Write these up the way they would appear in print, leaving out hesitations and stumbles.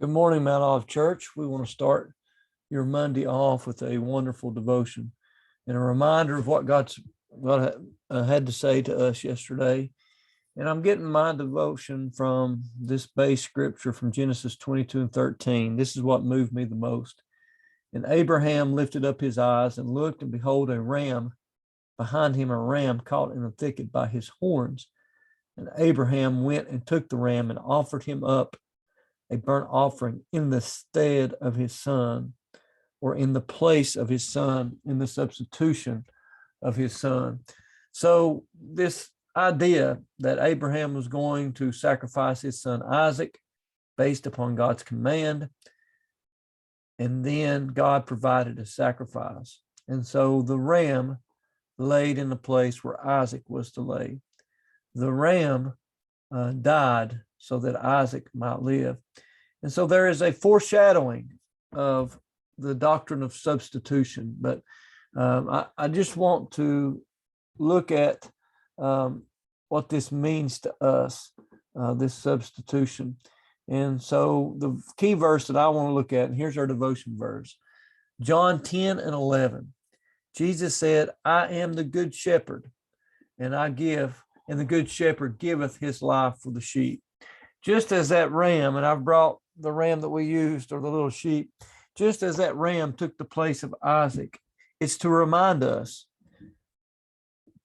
Good morning, Mount Olive Church. We want to start your Monday off with a wonderful devotion and a reminder of what God had to say to us yesterday. And I'm getting my devotion from this base scripture from Genesis 22:13. This is what moved me the most. And Abraham lifted up his eyes and looked, and behold, a ram behind him, a ram caught in a thicket by his horns. And Abraham went and took the ram and offered him up a burnt offering in the stead of his son, or in the place of his son, in the substitution of his son. So this idea that Abraham was going to sacrifice his son Isaac based upon God's command, and then God provided a sacrifice. And so the ram laid in the place where Isaac was to lay. The ram died so that Isaac might live. And so there is a foreshadowing of the doctrine of substitution. But I just want to look at what this means to us, this substitution. And so the key verse that I want to look at, and here's our devotion verse, John 10:11. Jesus said, I am the good shepherd, and the good shepherd giveth his life for the sheep. Just as that ram, and I've brought the ram that we used, or the little sheep, just as that ram took the place of Isaac, it's to remind us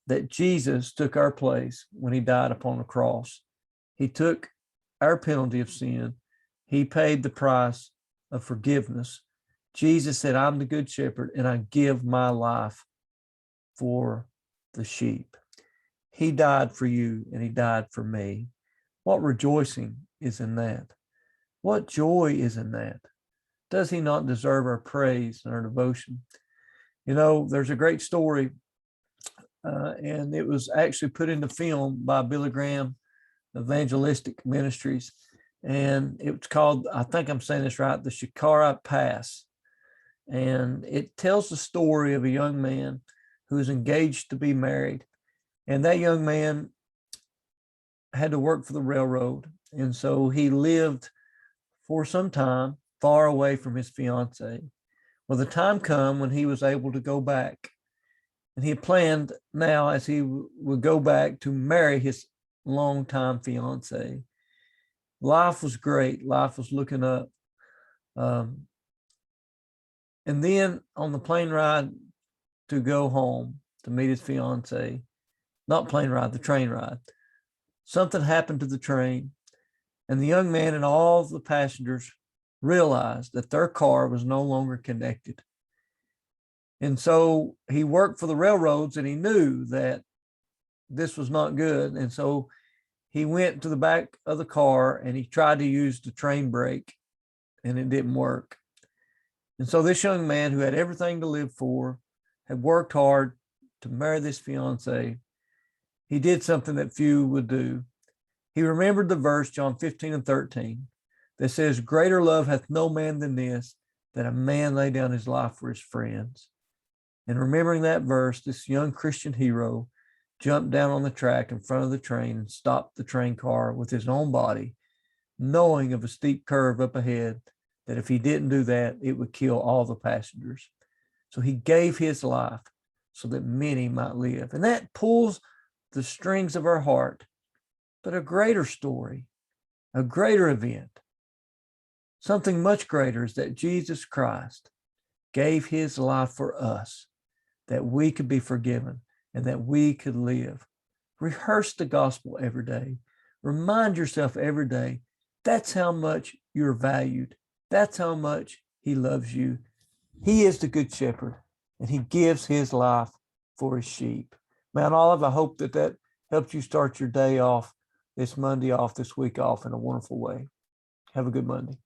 that Jesus took our place when he died upon the cross. He took our penalty of sin. He paid the price of forgiveness. Jesus said, I'm the good shepherd, and I give my life for the sheep. He died for you, and he died for me. What rejoicing is in that? What joy is in that? Does he not deserve our praise and our devotion? You know, there's a great story, and it was actually put into film by Billy Graham Evangelistic Ministries, and it's called, I think I'm saying this right, the Shikara Pass. And it tells the story of a young man who is engaged to be married, and that young man had to work for the railroad, and so he lived for some time far away from his fiancée. Well, the time come when he was able to go back, and he planned now as he would go back to marry his longtime fiancée. Life was great. Life was looking up. And then on the plane ride to go home to meet his fiancée, not plane ride, the train ride, something happened to the train, and the young man and all the passengers realized that their car was no longer connected. And so he worked for the railroads, and he knew that this was not good. And so he went to the back of the car and he tried to use the train brake, and it didn't work. And so this young man, who had everything to live for, had worked hard to marry this fiancée, he did something that few would do. He remembered the verse, John 15:13, that says, greater love hath no man than this, that a man lay down his life for his friends. And remembering that verse, this young Christian hero jumped down on the track in front of the train and stopped the train car with his own body, knowing of a steep curve up ahead, that if he didn't do that, it would kill all the passengers. So he gave his life so that many might live. And that pulls the strings of our heart. But a greater story, a greater event, something much greater, is that Jesus Christ gave his life for us, that we could be forgiven and that we could live. Rehearse the gospel every day. Remind yourself every day, that's how much you're valued. That's how much he loves you. He is the good shepherd, and he gives his life for his sheep. Mount Olive, I hope that helps you start your day off, this Monday off, this week off, in a wonderful way. Have a good Monday.